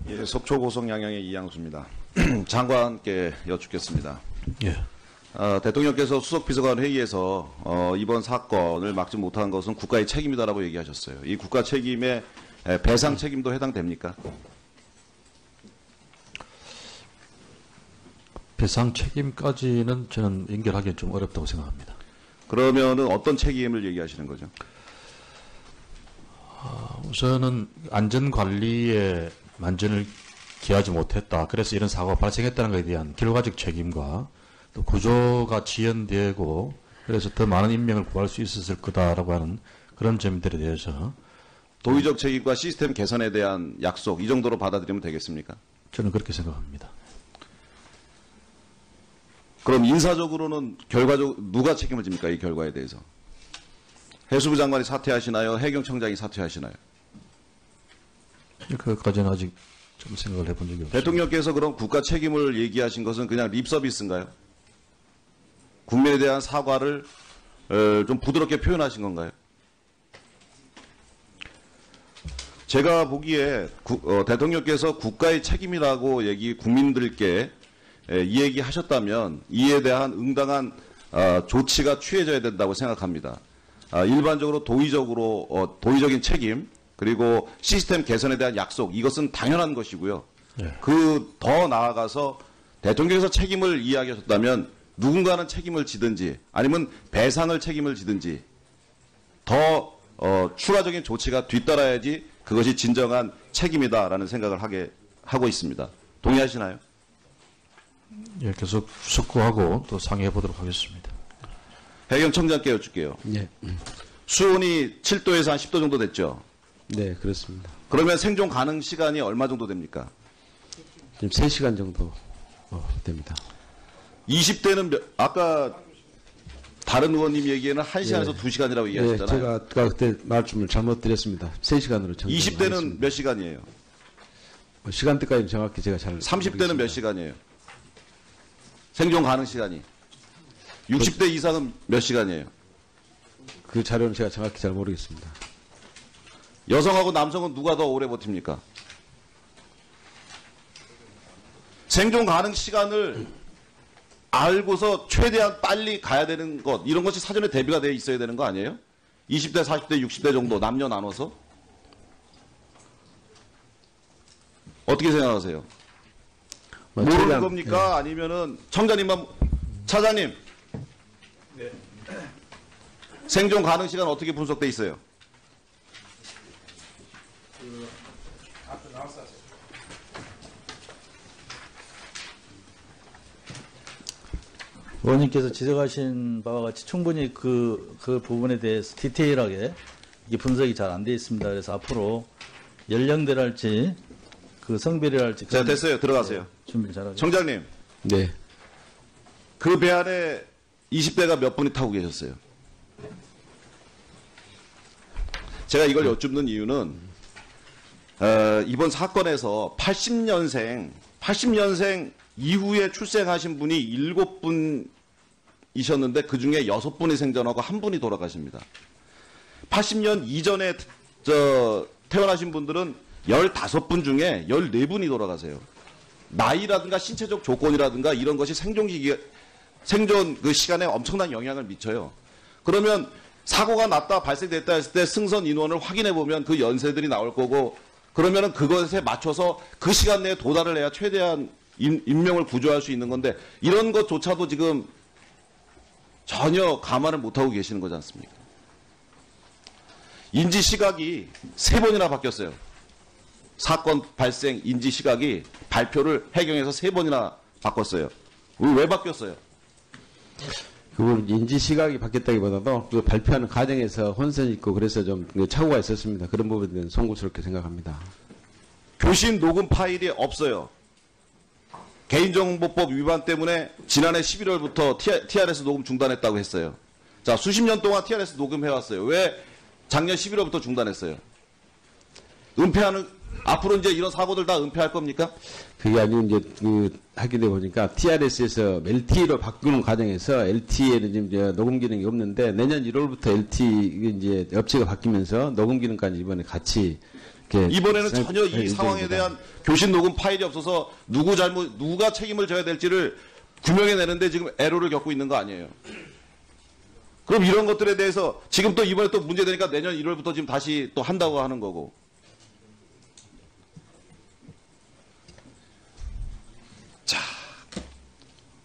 예, 속초 고성 양양의 이양수입니다. 장관께 여쭙겠습니다. 예. 대통령께서 수석비서관 회의에서 이번 사건을 막지 못한 것은 국가의 책임이다라고 얘기하셨어요. 이 국가 책임에 배상 책임도 해당됩니까? 배상 책임까지는 저는 연결하기는 좀 어렵다고 생각합니다. 그러면은 어떤 책임을 얘기하시는 거죠? 우선은 안전관리에 만전을 기하지 못했다. 그래서 이런 사고가 발생했다는 것에 대한 결과적 책임과 또 구조가 지연되고 그래서 더 많은 인명을 구할 수 있었을 거다라고 하는 그런 점들에 대해서 도의적 책임과 시스템 개선에 대한 약속, 이 정도로 받아들이면 되겠습니까? 저는 그렇게 생각합니다. 그럼 인사적으로는 결과적 누가 책임을 집니까? 이 결과에 대해서. 해수부 장관이 사퇴하시나요? 해경청장이 사퇴하시나요? 그것까지는 아직 좀 생각을 해본 적이 없습니다. 대통령께서 그럼 국가 책임을 얘기하신 것은 그냥 립서비스인가요? 국민에 대한 사과를 좀 부드럽게 표현하신 건가요? 제가 보기에 대통령께서 국가의 책임이라고 국민들께 이 얘기 하셨다면 이에 대한 응당한 조치가 취해져야 된다고 생각합니다. 일반적으로 도의적인 책임 그리고 시스템 개선에 대한 약속, 이것은 당연한 것이고요. 네. 더 나아가서 대통령께서 책임을 이야기하셨다면 누군가는 책임을 지든지 아니면 배상을 책임을 지든지 더 추가적인 조치가 뒤따라야지 그것이 진정한 책임이다라는 생각을 하고 있습니다. 동의하시나요? 예, 계속 숙고하고 또 상의해 보도록 하겠습니다. 해경청장께 여쭙게요. 예. 수온이 7도에서 한 10도 정도 됐죠? 네, 그렇습니다. 그러면 생존 가능 시간이 얼마 정도 됩니까? 지금 3시간 정도 됩니다. 20대는 아까 다른 의원님 얘기에는 1시간에서 예. 2시간이라고 예, 얘기하셨잖아요. 제가 아까 그때 말씀을 잘못 드렸습니다. 3시간으로 정리. 20대는 몇 시간이에요? 시간대까지는 정확히 제가 잘 30대는 몇 시간이에요? 생존 가능 시간이. 60대 이상은 몇 시간이에요? 그 자료는 제가 정확히 잘 모르겠습니다. 여성하고 남성은 누가 더 오래 버팁니까? 생존 가능 시간을 알고서 최대한 빨리 가야 되는 것, 이런 것이 사전에 대비가 되어 있어야 되는 거 아니에요? 20대, 40대, 60대 정도 남녀 나눠서? 어떻게 생각하세요? 모르는 최대한, 겁니까? 아니면은 청장님만, 차장님. 네. 생존 가능 시간 어떻게 분석돼 있어요? 앞에 나와서 하세요. 의원님께서 지적하신 바와 같이 충분히 그 부분에 대해서 디테일하게 이게 분석이 잘 안 돼 있습니다. 그래서 앞으로 연령대랄지 그 성별이랄지 자, 됐어요. 들어가세요. 준비를 잘하죠. 청장님, 네. 그 배 안에 20대가 몇 분이 타고 계셨어요? 제가 이걸 여쭙는 이유는 이번 사건에서 80년생 이후에 출생하신 분이 7분이셨는데 그중에 6분이 생존하고 1분이 돌아가십니다. 80년 이전에 태어나신 분들은 15분 중에 14분이 돌아가세요. 나이라든가 신체적 조건이라든가 이런 것이 생존 그 시간에 엄청난 영향을 미쳐요. 그러면 사고가 났다 발생됐다 했을 때 승선 인원을 확인해 보면 그 연세들이 나올 거고 그러면은 그것에 맞춰서 그 시간 내에 도달을 해야 최대한 인명을 구조할 수 있는 건데 이런 것조차도 지금 전혀 감안을 못하고 계시는 거지 않습니까? 인지 시각이 3번이나 바뀌었어요. 사건 발생 인지 시각이 발표를 해경에서 3번이나 바꿨어요. 왜 바뀌었어요? 그건 인지 시각이 바뀌었다기보다도 그 발표하는 과정에서 혼선이 있고 그래서 좀 착오가 있었습니다. 그런 부분에 대해서 송구스럽게 생각합니다. 교신 녹음 파일이 없어요. 개인정보법 위반 때문에 지난해 11월부터 TRS 녹음 중단했다고 했어요. 자, 수십 년 동안 TRS 녹음해왔어요. 왜 작년 11월부터 중단했어요? 앞으로 이제 이런 사고들 다 은폐할 겁니까? 그게 아니고 이제 하게 보니까 TRS에서 LTE로 바꾸는 과정에서 LTE에는 지금 이제 녹음 기능이 없는데 내년 1월부터 LTE 이제 업체가 바뀌면서 녹음 기능까지 이번에 같이 이렇게 이번에는 생- 전혀 이 생각입니다. 상황에 대한 교신 녹음 파일이 없어서 누가 책임을 져야 될지를 규명해내는데 지금 애로를 겪고 있는 거 아니에요. 그럼 이런 것들에 대해서 지금 또 이번에 또 문제되니까 내년 1월부터 지금 다시 또 한다고 하는 거고. 자,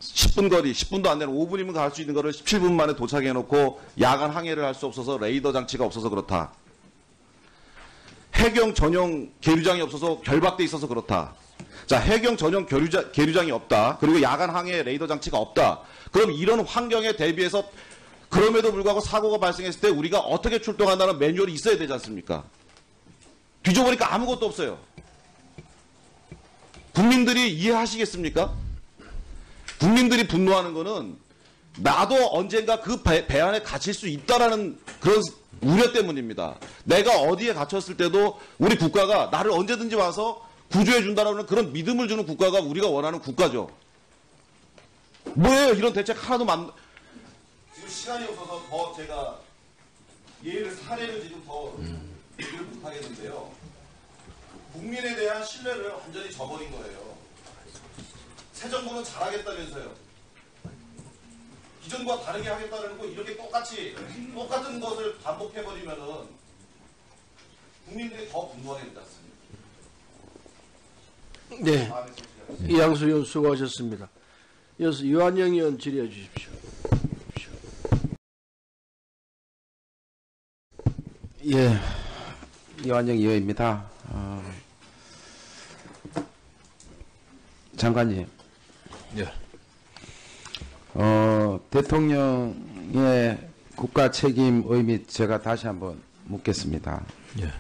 10분 거리, 10분도 안 되는 5분이면 갈 수 있는 거를 17분 만에 도착해놓고 야간 항해를 할 수 없어서 레이더 장치가 없어서 그렇다. 해경 전용 계류장이 없어서 결박돼 있어서 그렇다. 자, 해경 전용 계류장이 없다. 그리고 야간 항해 레이더 장치가 없다. 그럼 이런 환경에 대비해서 그럼에도 불구하고 사고가 발생했을 때 우리가 어떻게 출동한다는 매뉴얼이 있어야 되지 않습니까? 뒤져보니까 아무것도 없어요. 국민들이 이해하시겠습니까? 국민들이 분노하는 거는 나도 언젠가 그 배 안에 갇힐 수 있다라는 그런 우려 때문입니다. 내가 어디에 갇혔을 때도 우리 국가가 나를 언제든지 와서 구조해 준다라는 그런 믿음을 주는 국가가 우리가 원하는 국가죠. 뭐예요? 이런 대책 하나도 지금 시간이 없어서 더 제가 사례를 지금 더 얘기를 못 하겠는데요. 국민에 대한 신뢰를 완전히 저버린 거예요. 새 정부는 잘하겠다면서요. 기존과 다르게 하겠다는 거 이렇게 똑같은 것을 반복해버리면은 국민들이 더 분노하게 되지 않습니까? 네, 이양수 의원 수고하셨습니다. 이어서 유한영 의원 질의해 주십시오. 예, 이완영 의원입니다. 장관님. 예. 대통령의 국가 책임 의미 제가 다시 한번 묻겠습니다. 예.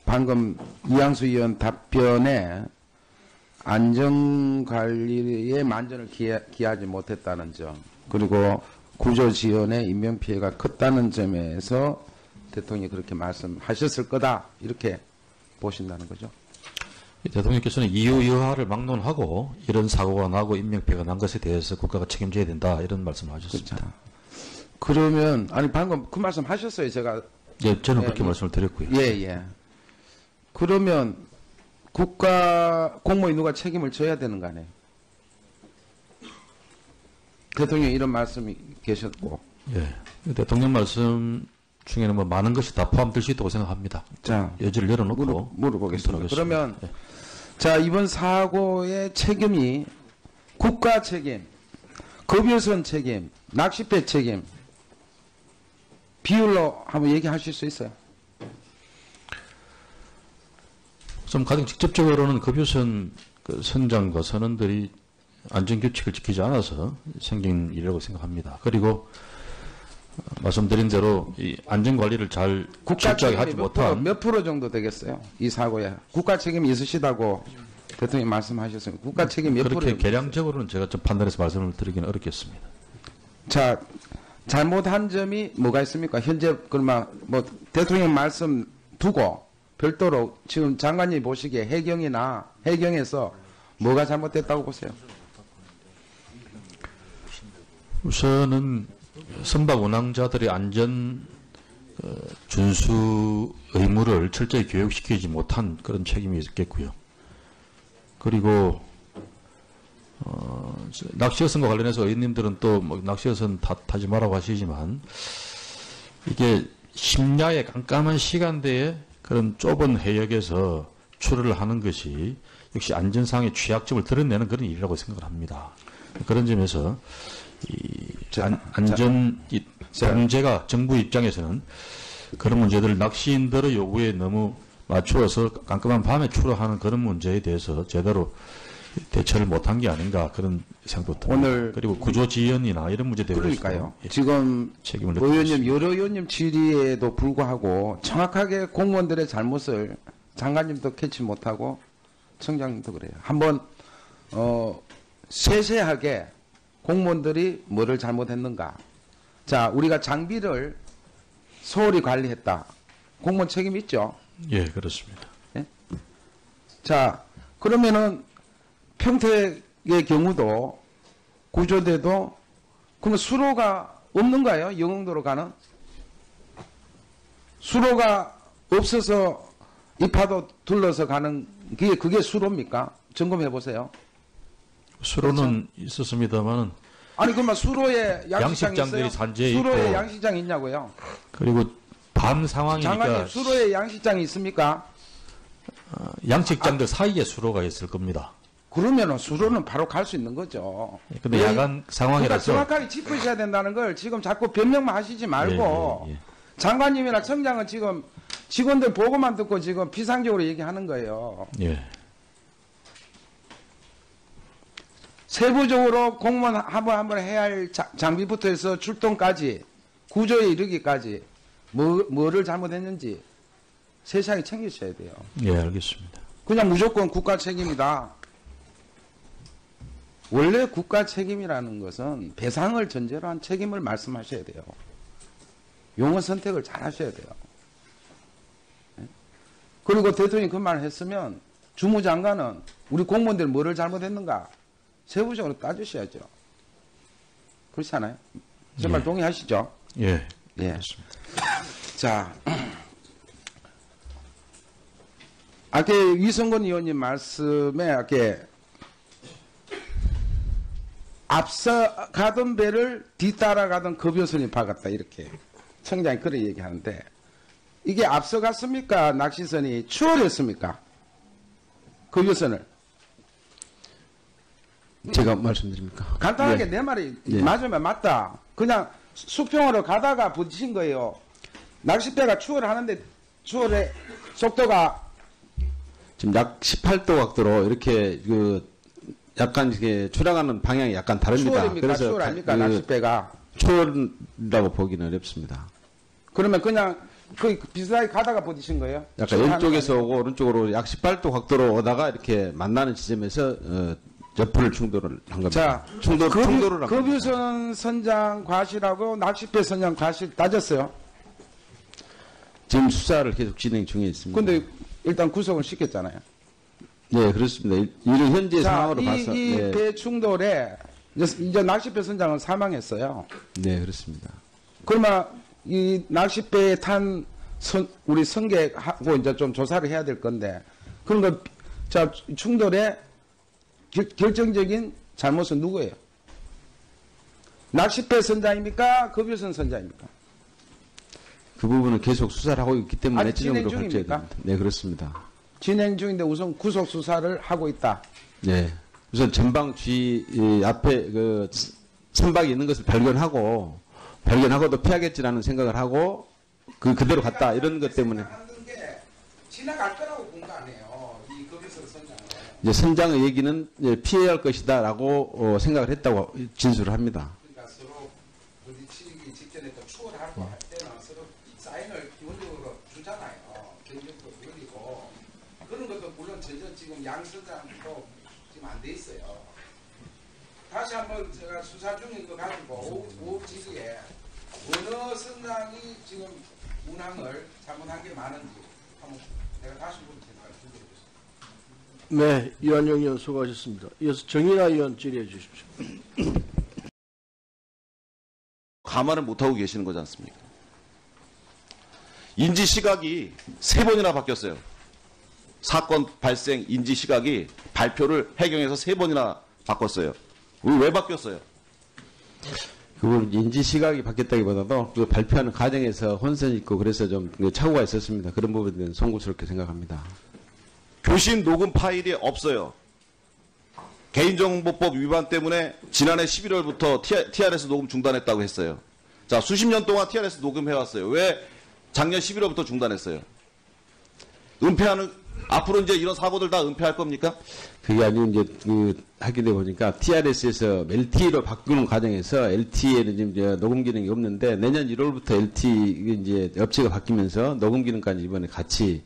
방금 이양수 의원 답변에 안전관리에 만전을 기하지 못했다는 점, 그리고 구조 지연에 인명피해가 컸다는 점에서 대통령이 그렇게 말씀하셨을 거다, 이렇게 보신다는 거죠. 대통령께서는 이유이하를 막론하고 이런 사고가 나고 인명피해가 난 것에 대해서 국가가 책임져야 된다, 이런 말씀을 하셨습니다. 그렇죠. 그러면 아니 방금 그 말씀 하셨어요. 제가 예, 저는 예, 그렇게 말씀을 드렸고요. 예. 그러면 국가 공무원이 누가 책임을 져야 되는 거 아니에요? 대통령이 이런 말씀이 계셨고. 예. 대통령 말씀 중에는 뭐 많은 것이 다 포함될 수 있다고 생각합니다. 자, 여지를 열어놓고 물어보겠습니다. 검토하겠습니다. 그러면 예. 자, 이번 사고의 책임이 국가 책임, 급유선 책임, 낚싯배 책임 비율로 한번 얘기하실 수 있어요? 좀 가장 직접적으로는 급유선 선장과 선원들이 안전규칙을 지키지 않아서 생긴 일이라고 생각합니다. 그리고 말씀드린 대로 이 안전관리를 잘 국가 철저하게 하지 책임이 못한 몇 프로 정도 되겠어요? 이 사고에 국가 책임이 있으시다고 대통령이 말씀하셨습니다. 국가 책임 몇 그렇게 프로? 계량적으로는 제가 좀 판단해서 말씀을 드리기는 어렵겠습니다. 자, 잘못한 점이 뭐가 있습니까? 현재 그러면 뭐 대통령 말씀 두고 별도로 지금 장관님 보시기에 해경에서 뭐가 잘못됐다고 보세요? 우선은 선박 운항자들의 안전 준수 의무를 철저히 교육시키지 못한 그런 책임이 있겠고요. 그리고 낚시여선과 관련해서 의원님들은 또 뭐 낚시여선 타지 말라고 하시지만 이게 심야의 깜깜한 시간대에 그런 좁은 해역에서 출을 하는 것이 역시 안전상의 취약점을 드러내는 그런 일이라고 생각을 합니다. 그런 점에서 안전 문제가 정부 입장에서는 그런 문제들을 낚시인들의 요구에 너무 맞추어서 깜깜한 밤에 출하하는 그런 문제에 대해서 제대로 대처를 못한 게 아닌가 그런 생각도 듭니다. 오늘 그리고 구조 지연이나 이런 문제 대해서 그러니까요. 지금 책임을 느끼고 의원님 여러 의원님 질의에도 불구하고 정확하게 공무원들의 잘못을 장관님도 캐치 못하고 청장님도 그래요. 한번 세세하게 공무원들이 뭐를 잘못했는가. 자, 우리가 장비를 소홀히 관리했다. 공무원 책임 있죠? 예, 그렇습니다. 자, 그러면은 평택의 경우도 구조대도 그러면 수로가 없는가요? 영흥도로 가는? 수로가 없어서 이 파도 둘러서 가는 그게 수로입니까? 점검해 보세요. 수로는 있었습니다만은 아니 그러면 수로에 양식장이 양식장들이 있어요? 산지에 수로에 있고. 양식장이 있냐고요? 그리고 밤 상황이니까 장관님 수로에 양식장이 있습니까? 양식장들 사이에 수로가 있을 겁니다. 그러면은 수로는 바로 갈 수 있는 거죠. 근데 왜? 야간 그러니까 상황이라서 정확하게 짚으셔야 된다는 걸 지금 자꾸 변명만 하시지 말고 예. 장관님이나 청장은 지금 직원들 보고만 듣고 지금 피상적으로 얘기하는 거예요. 예. 세부적으로 공무원 한번 해야 할 장비부터 해서 출동까지 구조에 이르기까지 뭐를 잘못했는지 세세하게 챙기셔야 돼요. 예, 알겠습니다. 그냥 무조건 국가 책임이다. 원래 국가 책임이라는 것은 배상을 전제로 한 책임을 말씀하셔야 돼요. 용어 선택을 잘 하셔야 돼요. 그리고 대통령이 그 말을 했으면 주무장관은 우리 공무원들 뭐를 잘못했는가 세부적으로 따주셔야죠. 그렇지 않아요? 정말 예. 동의하시죠? 예. 예. 그렇습니다. 자, 아까 위성건 의원님 말씀에 아까 앞서 가던 배를 뒤따라가던 급여선이 박았다 이렇게 청장이 그런 얘기하는데 이게 앞서 갔습니까? 낚시선이 추월했습니까? 급여선을 제가 말씀드립니까? 간단하게 예. 내 말이 예. 맞으면 맞다. 그냥 수평으로 가다가 부딪힌 거예요. 낚싯배가 추월하는데 추월의 속도가 지금 약 18도 각도로 이렇게 약간 이렇게 출항하는 방향이 약간 다릅니다. 추월입니까? 추월 아닙니까? 낚싯배가. 추월이라고 보기는 어렵습니다. 그러면 그냥 그 비슷하게 가다가 부딪힌 거예요? 약간 추월하는 왼쪽에서 거 아니고? 오고 오른쪽으로 약 18도 각도로 오다가 이렇게 만나는 지점에서 옆을 충돌을 한 겁니다. 자, 충돌을 한 겁니다. 급유선 선장 과실하고 낚싯배 선장 과실 따졌어요. 지금 수사를 계속 진행 중에 있습니다. 근데 일단 구속을 시켰잖아요. 네, 그렇습니다. 이를 현재 자, 상황으로 봐서 이 네, 배 충돌에 이제 낚싯배 선장은 사망했어요. 네, 그렇습니다. 그러면 이 낚싯배에 탄 우리 승객하고 이제 좀 조사를 해야 될 건데 그런 거, 자, 충돌에 결정적인 잘못은 누구예요? 낚싯배 선장입니까? 급유선 선장입니까? 그 부분은 계속 수사를 하고 있기 때문에 아직 진행 지정으로 발표해야 중입니까? 됩니다. 네, 그렇습니다. 진행 중인데 우선 구속 수사를 하고 있다. 네. 우선 전방 주의 앞에 그 선박이 있는 것을 발견하고도 피하겠지라는 생각을 하고 그대로 갔다 이런 것 때문에 하는 게 지나갈 거라고 본 거 아니에요. 이 급유선 선장은. 이제 선장의 얘기는 이제 피해야 할 것이다라고 생각을 했다고 진술을 합니다. 그러니까 서로 부딪히기 직전에 또 추월하고 할 때는 서로 사인을 기본적으로 주잖아요. 경력도 올리고 그런 것도 물론 전혀 지금 양 선장도 지금 안 돼 있어요. 다시 한번 제가 수사 중인 거 가지고 오후 지수에 어느 선장이 지금 운항을 잘못한 게 많은지 한번 내가 다시 한번 말씀드리겠습니다. 네, 이완영 의원 수고하셨습니다. 이어서 정인아 의원 질의해 주십시오. 감안을 못하고 계시는 거지 않습니까? 인지 시각이 3번이나 바뀌었어요. 사건 발생 인지 시각이 발표를 해경에서 3번이나 바꿨어요. 왜 바뀌었어요? 그분 인지 시각이 바뀌었다기보다도 그 발표하는 과정에서 혼선이 있고 그래서 좀 착오가 있었습니다. 그런 부분에 대해서 송구스럽게 생각합니다. 교신 녹음 파일이 없어요. 개인정보법 위반 때문에 지난해 11월부터 TRS 녹음 중단했다고 했어요. 자, 수십 년 동안 TRS 녹음해왔어요. 왜 작년 11월부터 중단했어요? 앞으로 이제 이런 사고들 다 은폐할 겁니까? 그게 아니고 이제 하게 돼 보니까 TRS에서 LTE로 바꾸는 과정에서 LTE에는 지금 이제 녹음 기능이 없는데 내년 1월부터 LTE 이제 업체가 바뀌면서 녹음 기능까지 이번에 같이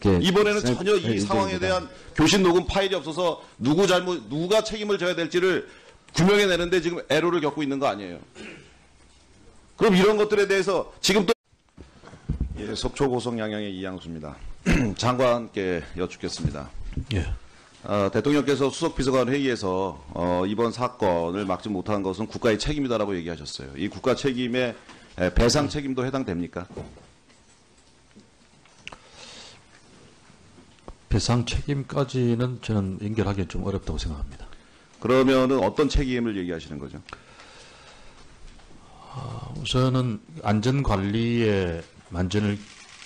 이렇게 이번에는 전혀 이 예정입니다. 상황에 대한 교신 녹음 파일이 없어서 누가 책임을 져야 될지를 규명해내는데 지금 애로를 겪고 있는 거 아니에요. 그럼 이런 것들에 대해서 지금 또 예, 속초 고성 양양의 이양수입니다. 장관께 여쭙겠습니다. 예. 대통령께서 수석비서관 회의에서 이번 사건을 막지 못한 것은 국가의 책임이다라고 얘기하셨어요. 이 국가 책임에 배상 책임도 해당됩니까? 배상 책임까지는 저는 연결하기는 좀 어렵다고 생각합니다. 그러면은 어떤 책임을 얘기하시는 거죠? 우선은 안전관리에 만전을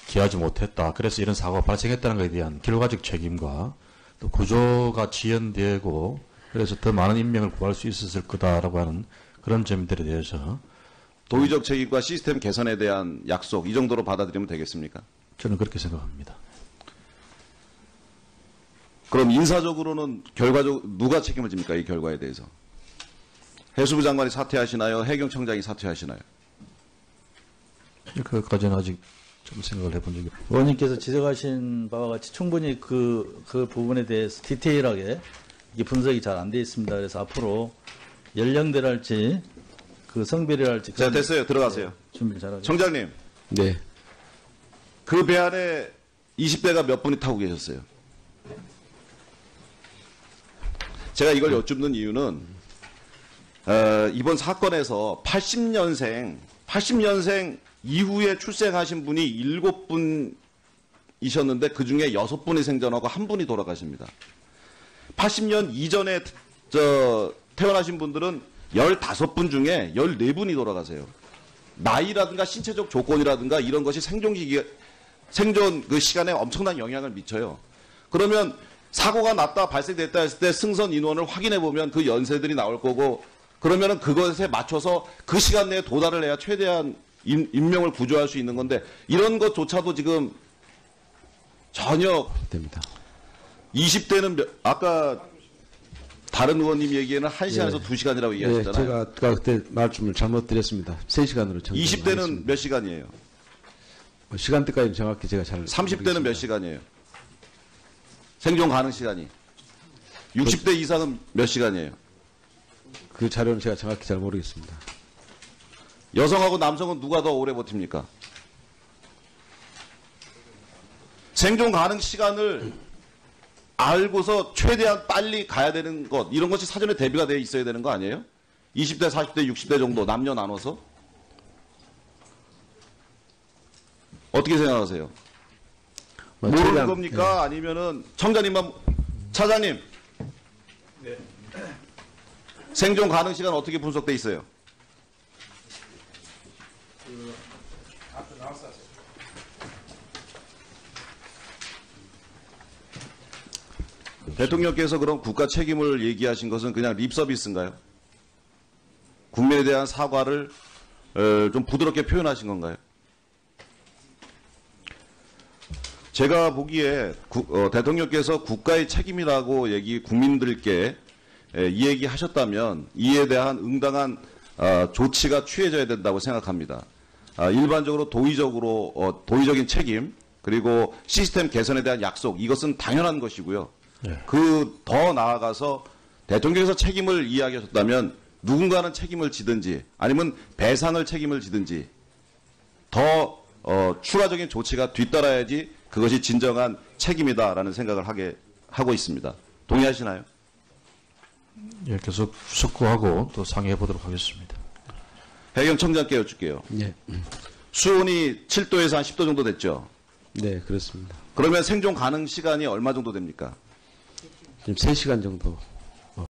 기하지 못했다. 그래서 이런 사고가 발생했다는 것에 대한 결과적 책임과 또 구조가 지연되고 그래서 더 많은 인명을 구할 수 있었을 거다라고 하는 그런 점들에 대해서 도의적 책임과 시스템 개선에 대한 약속 이 정도로 받아들이면 되겠습니까? 저는 그렇게 생각합니다. 그럼 인사적으로는 결과적 누가 책임을 집니까? 이 결과에 대해서. 해수부 장관이 사퇴하시나요? 해경청장이 사퇴하시나요? 그것까지는 아직 좀 생각을 해본 적이 없습니다. 의원님께서 지적하신 바와 같이 충분히 그 부분에 대해서 디테일하게 이게 분석이 잘 안 돼 있습니다. 그래서 앞으로 연령대랄지 그 성별이랄지 자, 됐어요. 들어가세요. 준비를 잘하게. 청장님, 네. 그 배 안에 20대가 몇 분이 타고 계셨어요? 제가 이걸 여쭙는 이유는 이번 사건에서 80년생 이후에 출생하신 분이 7분이셨는데 그중에 6분이 생존하고 1분이 돌아가십니다. 80년 이전에 태어나신 분들은 15분 중에 14분이 돌아가세요. 나이라든가 신체적 조건이라든가 이런 것이 생존 그 시간에 엄청난 영향을 미쳐요. 그러면 사고가 났다 발생됐다 했을 때 승선 인원을 확인해 보면 그 연세들이 나올 거고 그러면은 그것에 맞춰서 그 시간 내에 도달을 해야 최대한 인명을 구조할 수 있는 건데 이런 것조차도 지금 전혀 됩니다. 20대는 아까 다른 의원님 얘기에는 1시간에서 2시간이라고 네, 얘기하셨잖아요. 제가 아까 그때 말씀을 잘못 드렸습니다. 3시간으로 20대는 몇 시간이에요? 시간대까지는 정확히 제가 잘 30대는 몇 시간이에요? 생존 가능 시간이. 60대 이상은 몇 시간이에요? 그 자료는 제가 정확히 잘 모르겠습니다. 여성하고 남성은 누가 더 오래 버팁니까? 생존 가능 시간을 알고서 최대한 빨리 가야 되는 것, 이런 것이 사전에 대비가 되어 있어야 되는 거 아니에요? 20대, 40대, 60대 정도 남녀 나눠서? 어떻게 생각하세요? 모르는 최대한, 겁니까? 아니면은 청장님만, 차장님. 네. 생존 가능 시간 어떻게 분석돼 있어요? 앞에 나와서 하세요. 대통령께서 그럼 국가 책임을 얘기하신 것은 그냥 립 서비스인가요? 국민에 대한 사과를 좀 부드럽게 표현하신 건가요? 제가 보기에 대통령께서 국가의 책임이라고 국민들께 이 얘기 하셨다면 이에 대한 응당한 조치가 취해져야 된다고 생각합니다. 일반적으로 도의적인 책임 그리고 시스템 개선에 대한 약속 이것은 당연한 것이고요. 네. 그 더 나아가서 대통령께서 책임을 이야기하셨다면 누군가는 책임을 지든지 아니면 배상을 책임을 지든지 더 추가적인 조치가 뒤따라야지 그것이 진정한 책임이다라는 생각을 하고 있습니다. 동의하시나요? 예, 계속 숙고하고 또 상의해 보도록 하겠습니다. 해경청장께 여쭐게요. 네. 수온이 7도에서 한 10도 정도 됐죠? 네, 그렇습니다. 그러면 생존 가능 시간이 얼마 정도 됩니까? 지금 3시간 정도